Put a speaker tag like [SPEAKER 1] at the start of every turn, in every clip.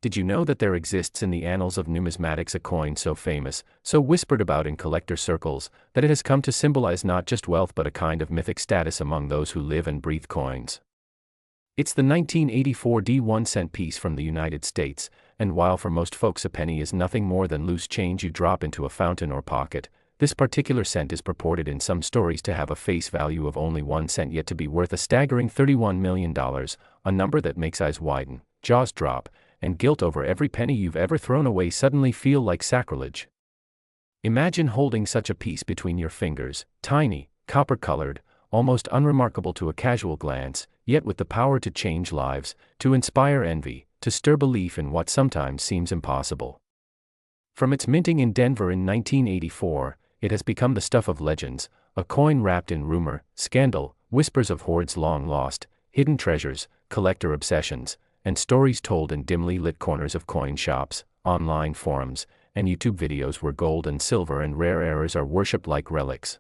[SPEAKER 1] Did you know that there exists in the annals of numismatics a coin so famous, so whispered about in collector circles, that it has come to symbolize not just wealth but a kind of mythic status among those who live and breathe coins? It's the 1984 1-cent piece from the United States, and while for most folks a penny is nothing more than loose change you drop into a fountain or pocket, this particular cent is purported in some stories to have a face value of only 1 cent, yet to be worth a staggering $31 million, a number that makes eyes widen, jaws drop, and guilt over every penny you've ever thrown away suddenly feel like sacrilege. Imagine holding such a piece between your fingers, tiny, copper-colored, almost unremarkable to a casual glance, yet with the power to change lives, to inspire envy, to stir belief in what sometimes seems impossible. From its minting in Denver in 1984, it has become the stuff of legends, a coin wrapped in rumor, scandal, whispers of hoards long lost, hidden treasures, collector obsessions, and stories told in dimly lit corners of coin shops, online forums, and YouTube videos where gold and silver and rare errors are worshipped like relics.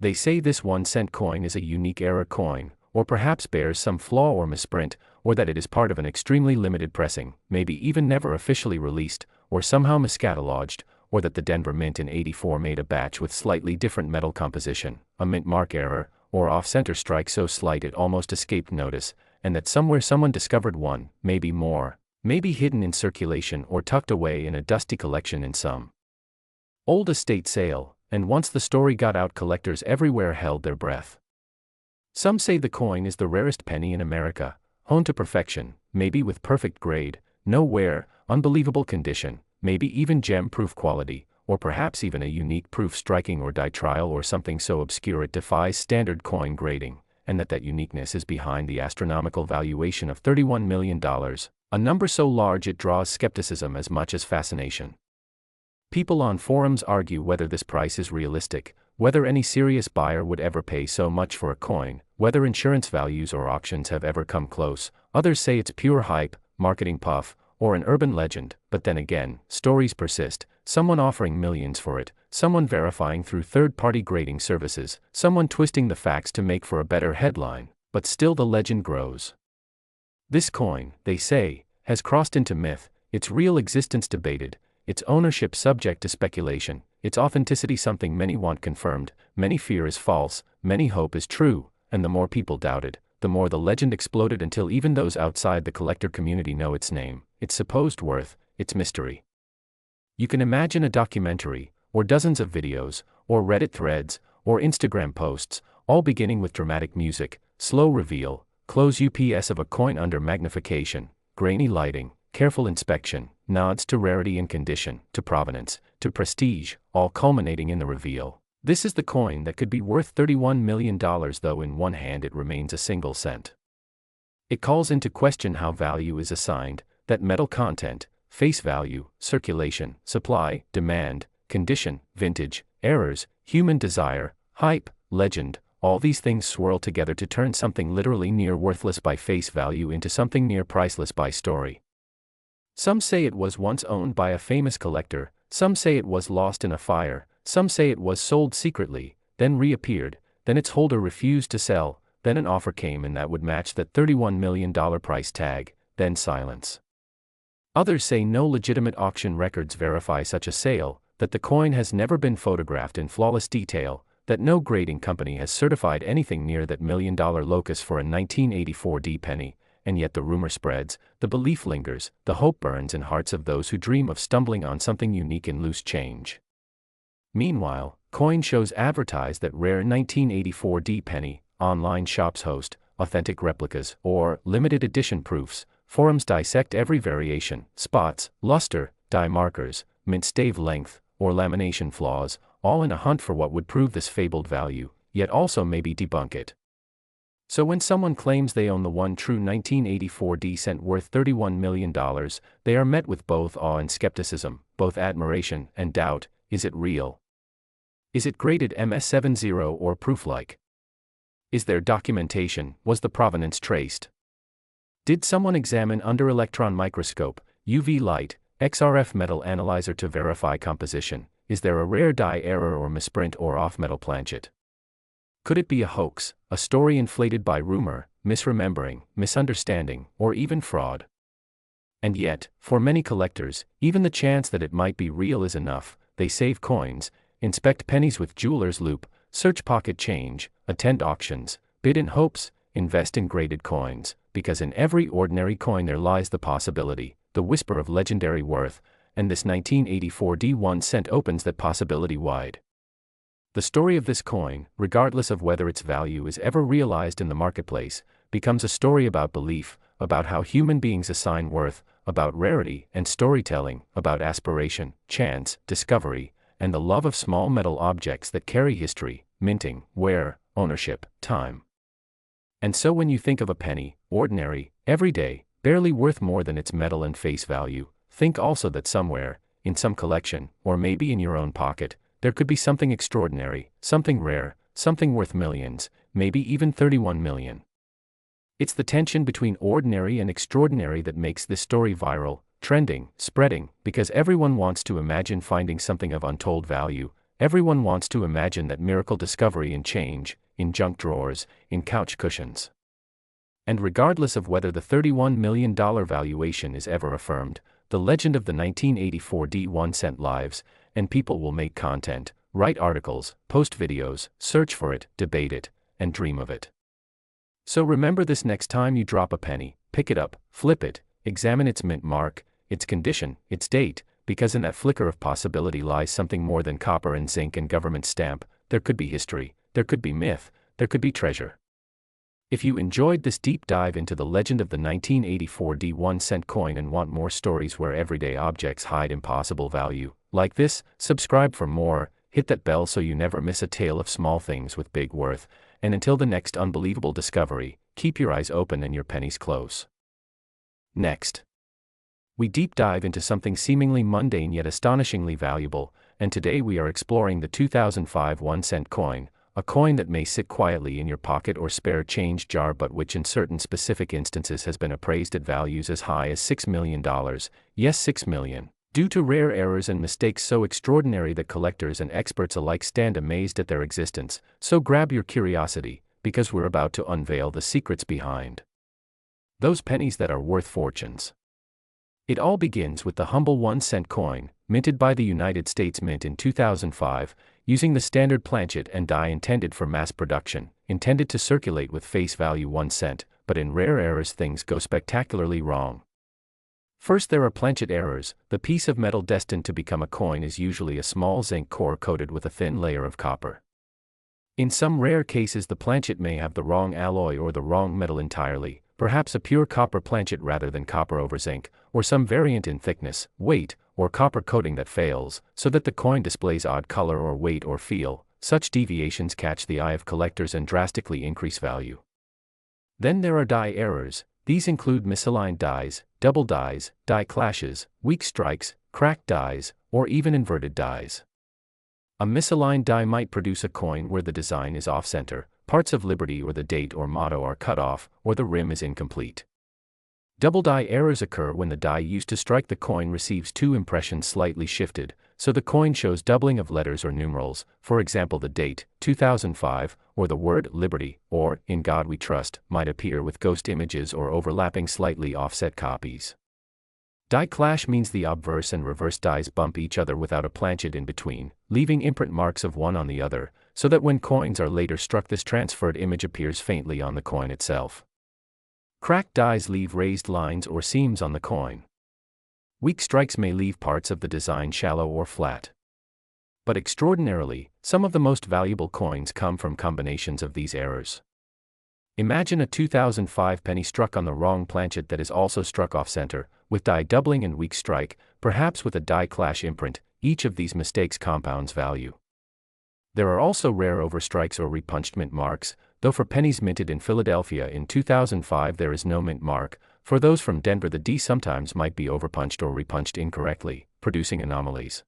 [SPEAKER 1] They say this 1-cent coin is a unique error coin, or perhaps bears some flaw or misprint, or that it is part of an extremely limited pressing, maybe even never officially released, or somehow miscatalogued, or that the Denver Mint in '84 made a batch with slightly different metal composition, a mint mark error, or off-center strike so slight it almost escaped notice, and that somewhere someone discovered one, maybe more, maybe hidden in circulation or tucked away in a dusty collection in some old estate sale, and once the story got out collectors everywhere held their breath. Some say the coin is the rarest penny in America, honed to perfection, maybe with perfect grade, no wear, unbelievable condition, maybe even gem-proof quality, or perhaps even a unique proof striking or die trial or something so obscure it defies standard coin grading, and that uniqueness is behind the astronomical valuation of $31 million, a number so large it draws skepticism as much as fascination. People on forums argue whether this price is realistic, whether any serious buyer would ever pay so much for a coin, whether insurance values or auctions have ever come close. Others say it's pure hype, marketing puff, or an urban legend, but then again, stories persist, someone offering millions for it, someone verifying through third-party grading services, someone twisting the facts to make for a better headline, but still the legend grows. This coin, they say, has crossed into myth, its real existence debated, its ownership subject to speculation, its authenticity something many want confirmed, many fear is false, many hope is true, and the more people doubted, the more the legend exploded until even those outside the collector community know its name, its supposed worth, its mystery. You can imagine a documentary, or dozens of videos, or Reddit threads, or Instagram posts, all beginning with dramatic music, slow reveal, close UPS of a coin under magnification, grainy lighting, careful inspection, nods to rarity and condition, to provenance, to prestige, all culminating in the reveal. This is the coin that could be worth $31 million, though in one hand it remains a single cent. It calls into question how value is assigned, that metal content, face value, circulation, supply, demand, condition, vintage, errors, human desire, hype, legend, all these things swirl together to turn something literally near worthless by face value into something near priceless by story. Some say it was once owned by a famous collector, some say it was lost in a fire, some say it was sold secretly, then reappeared, then its holder refused to sell, then an offer came in that would match that $31 million price tag, then silence. Others say no legitimate auction records verify such a sale, that the coin has never been photographed in flawless detail, that no grading company has certified anything near that $1 million locus for a 1984 D penny, and yet the rumor spreads, the belief lingers, the hope burns in hearts of those who dream of stumbling on something unique in loose change. Meanwhile, coin shows advertise that rare 1984 D penny, online shops host, authentic replicas, or limited edition proofs, forums dissect every variation, spots, luster, die markers, mint stave length, or lamination flaws, all in a hunt for what would prove this fabled value, yet also maybe debunk it. So when someone claims they own the one true 1984 D cent worth $31 million, they are met with both awe and skepticism, both admiration and doubt. Is it real? Is it graded MS70 or proof-like? Is there documentation? Was the provenance traced? Did someone examine under electron microscope, UV light, XRF metal analyzer to verify composition? Is there a rare die error or misprint or off-metal planchet? Could it be a hoax, a story inflated by rumor, misremembering, misunderstanding, or even fraud? And yet, for many collectors, even the chance that it might be real is enough. They save coins, inspect pennies with jeweler's loupe, search pocket change, attend auctions, bid in hopes, invest in graded coins, because in every ordinary coin there lies the possibility, the whisper of legendary worth, and this 1984 D1 cent opens that possibility wide. The story of this coin, regardless of whether its value is ever realized in the marketplace, becomes a story about belief, about how human beings assign worth, about rarity and storytelling, about aspiration, chance, discovery, and the love of small metal objects that carry history, minting, wear, ownership, time. And so when you think of a penny, ordinary, everyday, barely worth more than its metal and face value, think also that somewhere, in some collection, or maybe in your own pocket, there could be something extraordinary, something rare, something worth millions, maybe even 31 million. It's the tension between ordinary and extraordinary that makes this story viral, trending, spreading, because everyone wants to imagine finding something of untold value, everyone wants to imagine that miracle discovery in change, in junk drawers, in couch cushions. And regardless of whether the $31 million valuation is ever affirmed, the legend of the 1984 D1 cent lives, and people will make content, write articles, post videos, search for it, debate it, and dream of it. So remember this next time you drop a penny, pick it up, flip it, examine its mint mark, its condition, its date, because in that flicker of possibility lies something more than copper and zinc and government stamp. There could be history, there could be myth, there could be treasure. If you enjoyed this deep dive into the legend of the 1984 D1 cent coin and want more stories where everyday objects hide impossible value, like this, subscribe for more, hit that bell so you never miss a tale of small things with big worth, and until the next unbelievable discovery, keep your eyes open and your pennies close. Next, we deep dive into something seemingly mundane yet astonishingly valuable, and today we are exploring the 2005 1-cent coin, a coin that may sit quietly in your pocket or spare change jar but which in certain specific instances has been appraised at values as high as $6 million, yes $6 million, due to rare errors and mistakes so extraordinary that collectors and experts alike stand amazed at their existence. So grab your curiosity, because we're about to unveil the secrets behind those pennies that are worth fortunes. It all begins with the humble 1-cent coin, minted by the United States Mint in 2005, using the standard planchet and die intended for mass production, intended to circulate with face value 1 cent, but in rare errors things go spectacularly wrong. First there are planchet errors. The piece of metal destined to become a coin is usually a small zinc core coated with a thin layer of copper. In some rare cases the planchet may have the wrong alloy or the wrong metal entirely, perhaps a pure copper planchet rather than copper over zinc, or some variant in thickness, weight, or copper coating that fails, so that the coin displays odd color or weight or feel. Such deviations catch the eye of collectors and drastically increase value. Then there are die errors. These include misaligned dies, double dies, die clashes, weak strikes, cracked dies, or even inverted dies. A misaligned die might produce a coin where the design is off-center, parts of liberty or the date or motto are cut off, or the rim is incomplete. Double die errors occur when the die used to strike the coin receives two impressions slightly shifted, so the coin shows doubling of letters or numerals, for example the date, 2005, or the word liberty, or in God we trust, might appear with ghost images or overlapping slightly offset copies. Die clash means the obverse and reverse dies bump each other without a planchet in between, leaving imprint marks of one on the other, so that when coins are later struck this transferred image appears faintly on the coin itself. Cracked dies leave raised lines or seams on the coin. Weak strikes may leave parts of the design shallow or flat. But extraordinarily, some of the most valuable coins come from combinations of these errors. Imagine a 2005 penny struck on the wrong planchet that is also struck off-center, with die doubling and weak strike, perhaps with a die clash imprint. Each of these mistakes compounds value. There are also rare overstrikes or repunched mint marks, though for pennies minted in Philadelphia in 2005 there is no mint mark. For those from Denver the D sometimes might be overpunched or repunched incorrectly, producing anomalies.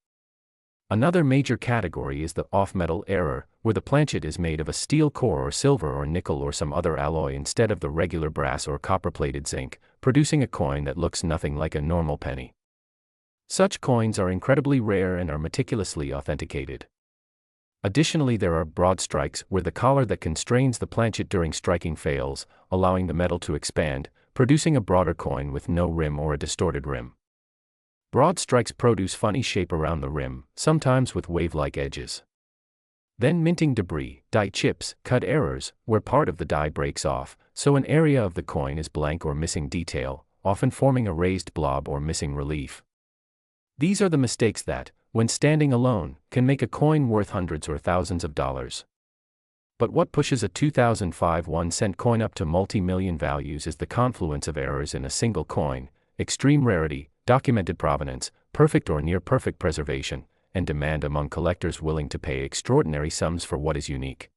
[SPEAKER 1] Another major category is the off-metal error, where the planchet is made of a steel core or silver or nickel or some other alloy instead of the regular brass or copper-plated zinc, producing a coin that looks nothing like a normal penny. Such coins are incredibly rare and are meticulously authenticated. Additionally, there are broad strikes, where the collar that constrains the planchet during striking fails, allowing the metal to expand, producing a broader coin with no rim or a distorted rim. Broad strikes produce funny shape around the rim, sometimes with wave-like edges. Then minting debris, die chips, cut errors, where part of the die breaks off, so an area of the coin is blank or missing detail, often forming a raised blob or missing relief. These are the mistakes that, when standing alone, can make a coin worth hundreds or thousands of dollars. But what pushes a 2005 1-cent coin up to multi-million values is the confluence of errors in a single coin, extreme rarity, documented provenance, perfect or near-perfect preservation, and demand among collectors willing to pay extraordinary sums for what is unique.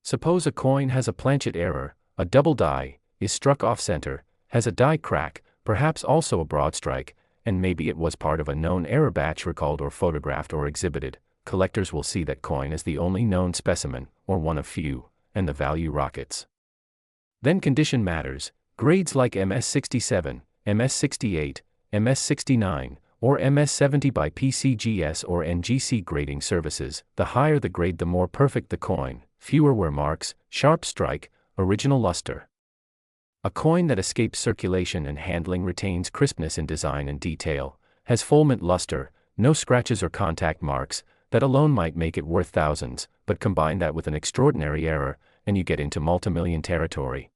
[SPEAKER 1] Suppose a coin has a planchet error, a double die, is struck off-center, has a die crack, perhaps also a broad strike, and maybe it was part of a known error batch recalled or photographed or exhibited. Collectors will see that coin as the only known specimen, or one of few, and the value rockets. Then condition matters. Grades like MS67, MS68, MS69, or MS70 by PCGS or NGC grading services, the higher the grade the more perfect the coin, fewer wear marks, sharp strike, original luster. A coin that escapes circulation and handling retains crispness in design and detail, has full mint luster, no scratches or contact marks, that alone might make it worth thousands, but combine that with an extraordinary error, and you get into multimillion territory.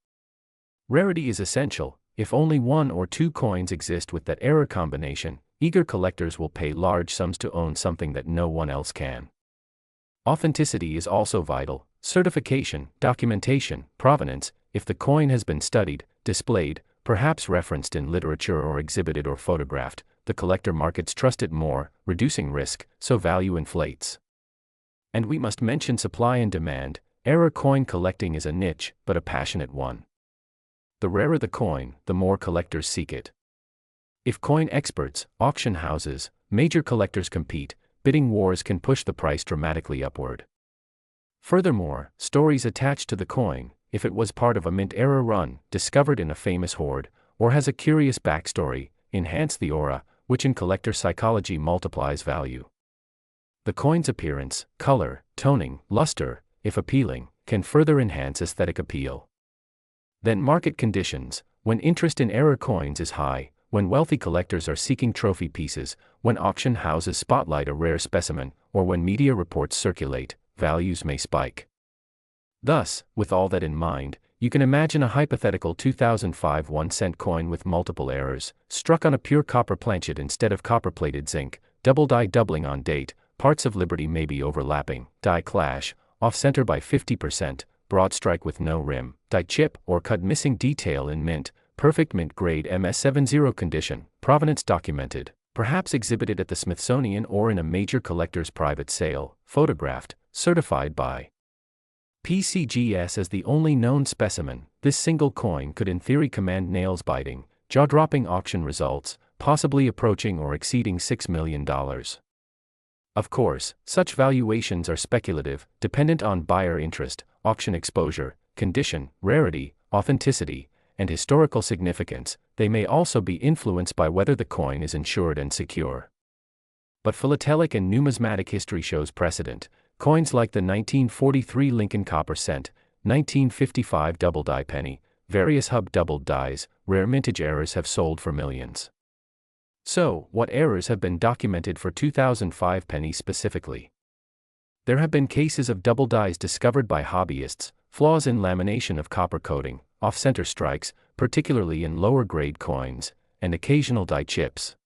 [SPEAKER 1] Rarity is essential. If only one or two coins exist with that error combination, eager collectors will pay large sums to own something that no one else can. Authenticity is also vital. Certification, documentation, provenance. If the coin has been studied, displayed, perhaps referenced in literature or exhibited or photographed, the collector markets trust it more, reducing risk, so value inflates. And we must mention supply and demand. Error coin collecting is a niche, but a passionate one. The rarer the coin, the more collectors seek it. If coin experts, auction houses, major collectors compete, bidding wars can push the price dramatically upward. Furthermore, stories attached to the coin, if it was part of a mint error run, discovered in a famous hoard, or has a curious backstory, enhance the aura, which in collector psychology multiplies value. The coin's appearance, color, toning, luster, if appealing, can further enhance aesthetic appeal. Then market conditions. When interest in error coins is high, when wealthy collectors are seeking trophy pieces, when auction houses spotlight a rare specimen, or when media reports circulate, values may spike. Thus, with all that in mind, you can imagine a hypothetical 2005 1-cent coin with multiple errors, struck on a pure copper planchet instead of copper-plated zinc, double die doubling on date, parts of liberty may be overlapping, die clash, off-center by 50%, broad strike with no rim, die chip or cut missing detail in mint, perfect mint grade MS70 condition, provenance documented, perhaps exhibited at the Smithsonian or in a major collector's private sale, photographed, certified by PCGS as the only known specimen. This single coin could in theory command nails-biting, jaw-dropping auction results, possibly approaching or exceeding $6 million. Of course, such valuations are speculative, dependent on buyer interest, auction exposure, condition, rarity, authenticity, and historical significance. They may also be influenced by whether the coin is insured and secure. But philatelic and numismatic history shows precedent. Coins like the 1943 Lincoln copper cent, 1955 double die penny, various hub doubled dies, rare mintage errors have sold for millions. So, what errors have been documented for 2005 pennies specifically? There have been cases of double dies discovered by hobbyists, flaws in lamination of copper coating, off-center strikes, particularly in lower-grade coins, and occasional die chips.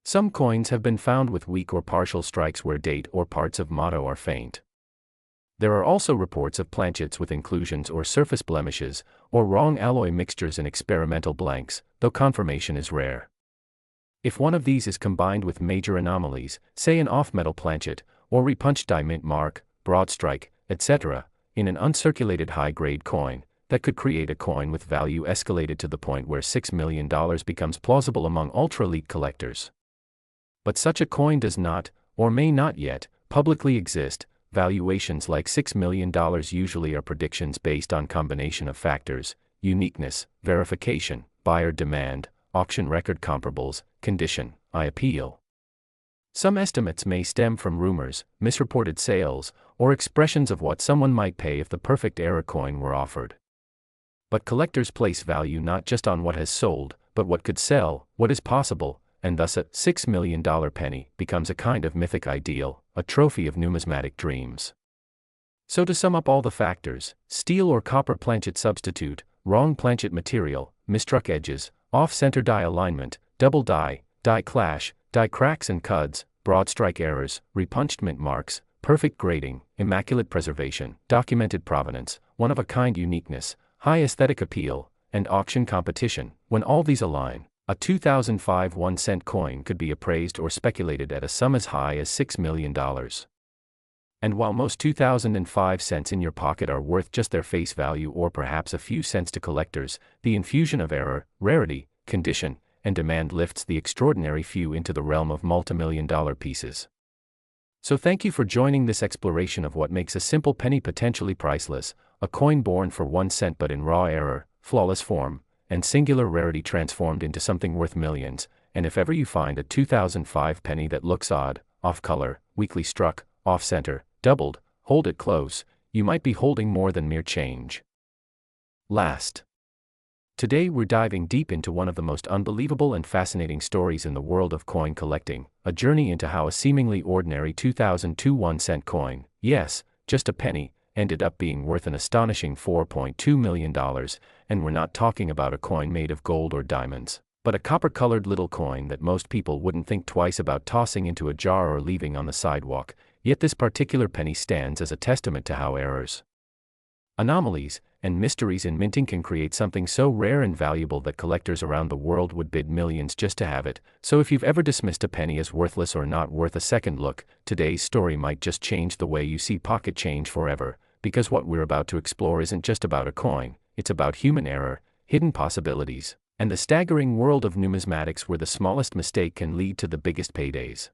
[SPEAKER 1] Some coins have been found with weak or partial strikes where date or parts of motto are faint. There are also reports of planchets with inclusions or surface blemishes, or wrong alloy mixtures in experimental blanks, though confirmation is rare. If one of these is combined with major anomalies, say an off-metal planchet, or repunched die mint mark, broad strike, etc., in an uncirculated high-grade coin, that could create a coin with value escalated to the point where $6 million becomes plausible among ultra-elite collectors. But such a coin does not, or may not yet, publicly exist. Valuations like $6 million usually are predictions based on combination of factors: uniqueness, verification, buyer demand, auction record comparables, condition, appeal. Some estimates may stem from rumors, misreported sales, or expressions of what someone might pay if the perfect error coin were offered. But collectors place value not just on what has sold, but what could sell, what is possible, and thus a $6 million penny becomes a kind of mythic ideal, a trophy of numismatic dreams. So to sum up all the factors: steel or copper planchet substitute, wrong planchet material, misstruck edges, off-center die alignment, double die clash, die cracks and cuds, broad strike errors, repunched mint marks, perfect grading, immaculate preservation, documented provenance, one-of-a-kind uniqueness, high aesthetic appeal, and auction competition. When all these align, a 2005 1-cent coin could be appraised or speculated at a sum as high as $6 million. And while most 2005 cents in your pocket are worth just their face value or perhaps a few cents to collectors, the infusion of error, rarity, condition, and demand lifts the extraordinary few into the realm of multimillion-dollar pieces. So thank you for joining this exploration of what makes a simple penny potentially priceless, a coin born for 1 cent but in raw error, flawless form, and singular rarity transformed into something worth millions. And if ever you find a 2005 penny that looks odd, off-color, weakly struck, off-center, doubled, hold it close, you might be holding more than mere change. Last. Today we're diving deep into one of the most unbelievable and fascinating stories in the world of coin collecting, a journey into how a seemingly ordinary 2002 1-cent coin, yes, just a penny, ended up being worth an astonishing $4.2 million, and we're not talking about a coin made of gold or diamonds, but a copper-colored little coin that most people wouldn't think twice about tossing into a jar or leaving on the sidewalk. Yet this particular penny stands as a testament to how errors, anomalies, and mysteries in minting can create something so rare and valuable that collectors around the world would bid millions just to have it. So if you've ever dismissed a penny as worthless or not worth a second look, today's story might just change the way you see pocket change forever, because what we're about to explore isn't just about a coin, it's about human error, hidden possibilities, and the staggering world of numismatics where the smallest mistake can lead to the biggest paydays.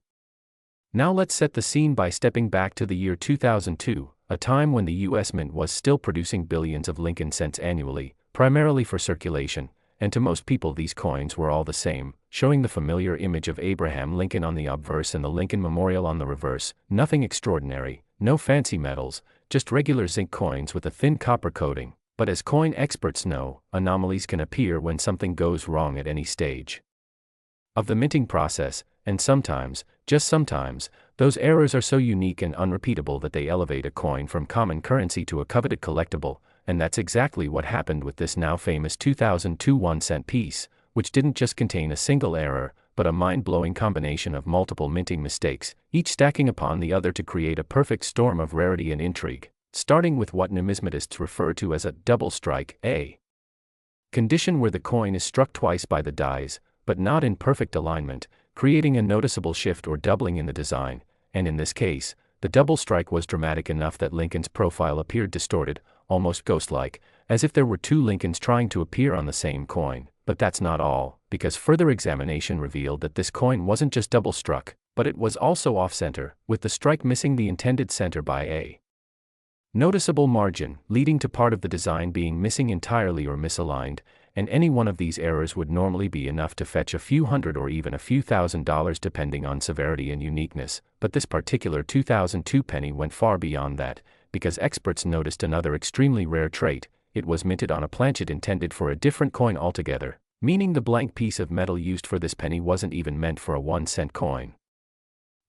[SPEAKER 1] Now let's set the scene by stepping back to the year 2002, a time when the U.S. Mint was still producing billions of Lincoln cents annually, primarily for circulation, and to most people these coins were all the same, showing the familiar image of Abraham Lincoln on the obverse and the Lincoln Memorial on the reverse. Nothing extraordinary, no fancy metals, just regular zinc coins with a thin copper coating. But as coin experts know, anomalies can appear when something goes wrong at any stage of the minting process, and sometimes, just sometimes, those errors are so unique and unrepeatable that they elevate a coin from common currency to a coveted collectible, and that's exactly what happened with this now famous 2002 1-cent piece, which didn't just contain a single error, but a mind-blowing combination of multiple minting mistakes, each stacking upon the other to create a perfect storm of rarity and intrigue, starting with what numismatists refer to as a double strike, a condition where the coin is struck twice by the dies, but not in perfect alignment, creating a noticeable shift or doubling in the design, and in this case, the double strike was dramatic enough that Lincoln's profile appeared distorted, almost ghost-like, as if there were two Lincolns trying to appear on the same coin. But that's not all, because further examination revealed that this coin wasn't just double-struck, but it was also off-center, with the strike missing the intended center by a noticeable margin, leading to part of the design being missing entirely or misaligned, and any one of these errors would normally be enough to fetch a few hundred or even a few $1,000s depending on severity and uniqueness. But this particular 2002 penny went far beyond that, because experts noticed another extremely rare trait: it was minted on a planchet intended for a different coin altogether, meaning the blank piece of metal used for this penny wasn't even meant for a 1-cent coin.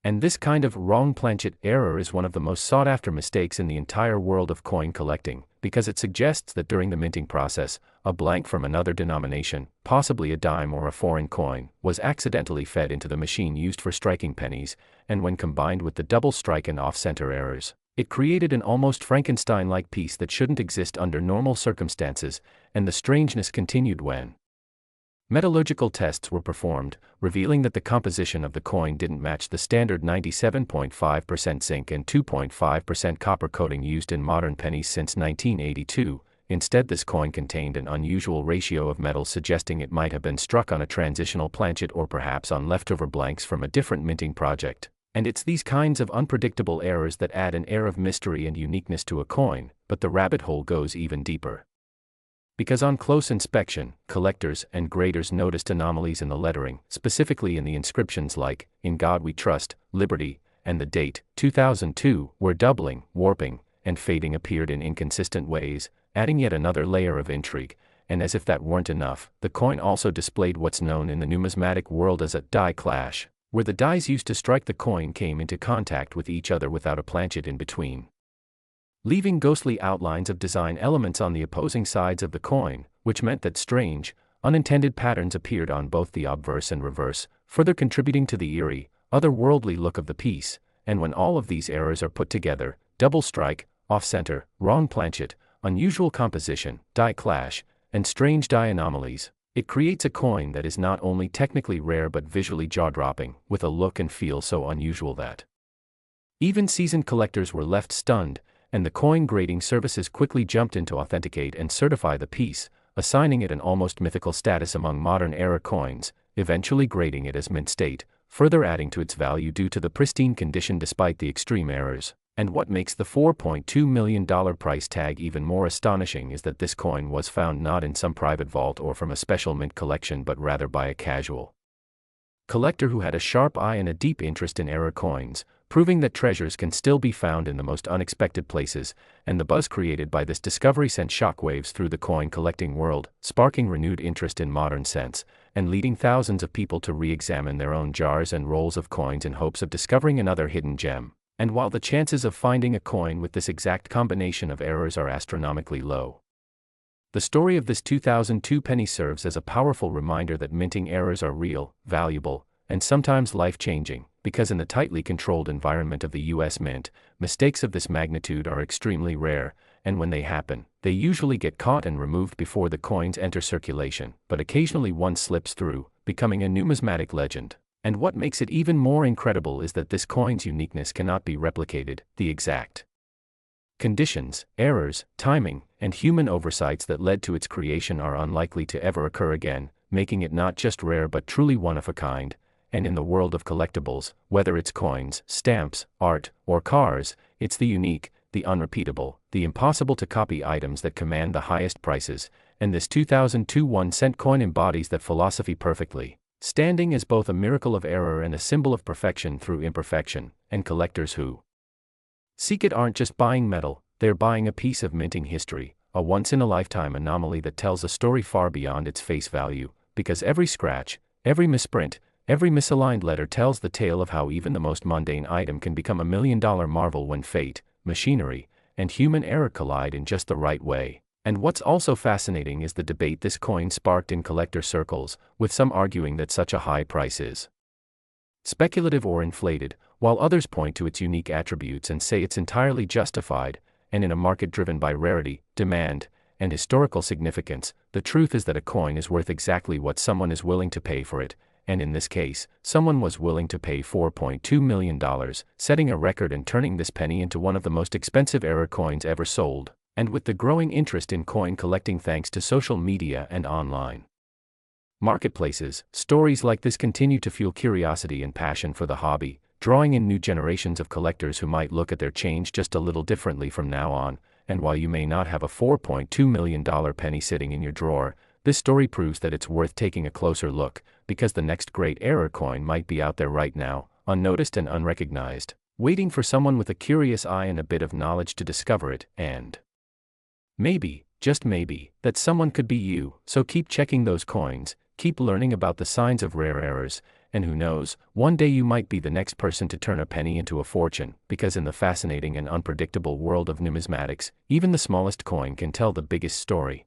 [SPEAKER 1] And this kind of wrong planchet error is one of the most sought-after mistakes in the entire world of coin collecting, because it suggests that during the minting process, a blank from another denomination, possibly a dime or a foreign coin, was accidentally fed into the machine used for striking pennies, and when combined with the double strike and off-center errors, it created an almost Frankenstein-like piece that shouldn't exist under normal circumstances. And the strangeness continued when metallurgical tests were performed, revealing that the composition of the coin didn't match the standard 97.5% zinc and 2.5% copper coating used in modern pennies since 1982. Instead, this coin contained an unusual ratio of metals, suggesting it might have been struck on a transitional planchet or perhaps on leftover blanks from a different minting project. And it's these kinds of unpredictable errors that add an air of mystery and uniqueness to a coin. But the rabbit hole goes even deeper, because on close inspection, collectors and graders noticed anomalies in the lettering, specifically in the inscriptions like, "In God We Trust," "Liberty," and the date, 2002, where doubling, warping, and fading appeared in inconsistent ways, adding yet another layer of intrigue. And as if that weren't enough, the coin also displayed what's known in the numismatic world as a die clash, where the dies used to strike the coin came into contact with each other without a planchet in between, leaving ghostly outlines of design elements on the opposing sides of the coin, which meant that strange, unintended patterns appeared on both the obverse and reverse, further contributing to the eerie, otherworldly look of the piece. And when all of these errors are put together, double strike, off-center, wrong planchet, unusual composition, die clash, and strange die anomalies, it creates a coin that is not only technically rare but visually jaw-dropping, with a look and feel so unusual that even seasoned collectors were left stunned, and the coin grading services quickly jumped in to authenticate and certify the piece, assigning it an almost mythical status among modern era coins, eventually grading it as mint state, further adding to its value due to the pristine condition despite the extreme errors. And what makes the $4.2 million price tag even more astonishing is that this coin was found not in some private vault or from a special mint collection but rather by a casual collector who had a sharp eye and a deep interest in era coins, proving that treasures can still be found in the most unexpected places. And the buzz created by this discovery sent shockwaves through the coin collecting world, sparking renewed interest in modern cents, and leading thousands of people to re-examine their own jars and rolls of coins in hopes of discovering another hidden gem. And while the chances of finding a coin with this exact combination of errors are astronomically low, the story of this 2002 penny serves as a powerful reminder that minting errors are real, valuable, and sometimes life-changing, because in the tightly controlled environment of the US Mint, mistakes of this magnitude are extremely rare, and when they happen, they usually get caught and removed before the coins enter circulation, but occasionally one slips through, becoming a numismatic legend. And what makes it even more incredible is that this coin's uniqueness cannot be replicated. The exact conditions, errors, timing, and human oversights that led to its creation are unlikely to ever occur again, making it not just rare but truly one of a kind. And in the world of collectibles, whether it's coins, stamps, art, or cars, it's the unique, the unrepeatable, the impossible to copy items that command the highest prices, and this 2002 1-cent coin embodies that philosophy perfectly, standing as both a miracle of error and a symbol of perfection through imperfection. And collectors who seek it aren't just buying metal, they're buying a piece of minting history, a once-in-a-lifetime anomaly that tells a story far beyond its face value, because every scratch, every misprint, every misaligned letter tells the tale of how even the most mundane item can become a million-dollar marvel when fate, machinery, and human error collide in just the right way. And what's also fascinating is the debate this coin sparked in collector circles, with some arguing that such a high price is speculative or inflated, while others point to its unique attributes and say it's entirely justified. And in a market driven by rarity, demand, and historical significance, the truth is that a coin is worth exactly what someone is willing to pay for it. And in this case, someone was willing to pay $4.2 million, setting a record and turning this penny into one of the most expensive era coins ever sold. And with the growing interest in coin collecting thanks to social media and online marketplaces, stories like this continue to fuel curiosity and passion for the hobby, drawing in new generations of collectors who might look at their change just a little differently from now on. And while you may not have a $4.2 million penny sitting in your drawer, this story proves that it's worth taking a closer look, because the next great era coin might be out there right now, unnoticed and unrecognized, waiting for someone with a curious eye and a bit of knowledge to discover it. And maybe, just maybe, that someone could be you. So keep checking those coins, keep learning about the signs of rare errors, and who knows, one day you might be the next person to turn a penny into a fortune, because in the fascinating and unpredictable world of numismatics, even the smallest coin can tell the biggest story.